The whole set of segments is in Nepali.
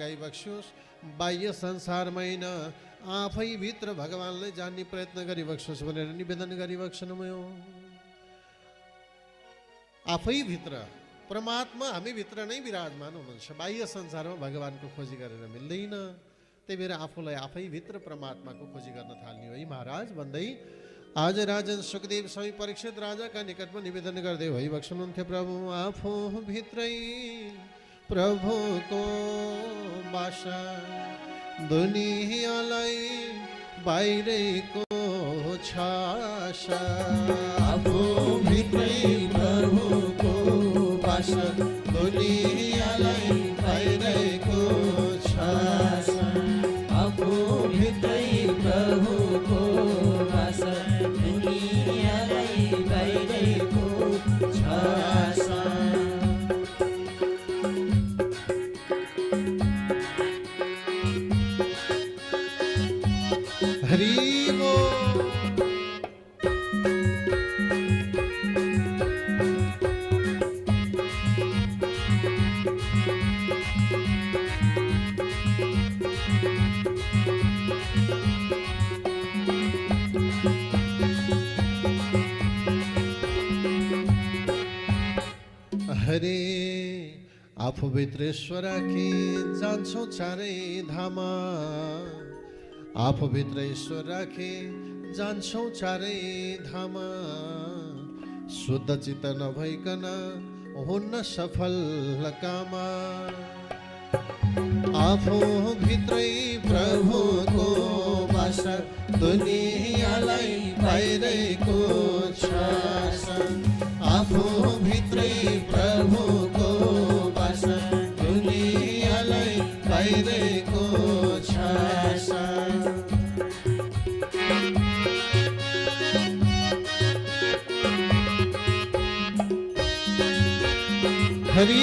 कई बक्सोस् बाह्य संसारमा हैन आफै भित्र भगवानलाई जान्ने प्रयत्न गरी बक्सोस् भनेर निवेदन गरी बक्सनुभयो। आफै भित्र परमात्मा हामी भित्र नै विराजमान हुनुहुन्छ। बाह्य संसारमा भगवानको खोजी गरेर मिल्दैन। त्यही भएर आफूलाई आफै भित्र परमात्माको खोजी गर्न थाल्ने हो है महाराज भन्दै आज राजन सुखदेव स्वामी परीक्षित राजाका निकटमा निवेदन गर्दै भइबक्सनुहुन्थ्यो। प्रभु आफू भित्रै प्रभुको बासा दुनियाँलाई बाहिरको छासा। आफू भित्रै प्रभुको बासा दुनियाँलाई बाहिरको छासा। आफू भित्रै प्रभुको बासा दुनियाँलाई बाहिरको छासा। हरि हरे आफू भित्रेश्वर कि जान्छौ चारै धामा। आफू भित्र ईश्वर राखे जान्छौ चारै धामा। शुद्ध चित्त नभइकन हुन्न सफल कामा। आफू भित्रै प्रभुको बासा दुनियाँलाई बाहिरको छासा। आफू भित्रै प्रभुको बासा दुनियाँलाई बाहिरको छासा। हरि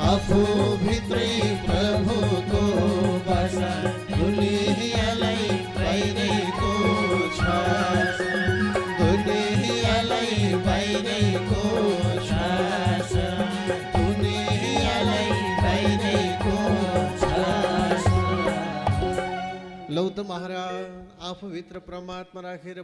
आफू भित्रै प्रभुको बासा दुनियाँलाई बाहिरको छासा। दुनियाँलाई बाहिरको छासा। दुनियाँलाई बाहिरको छासा। लौ त महाराज आफू भित्र परमात्मा राखेर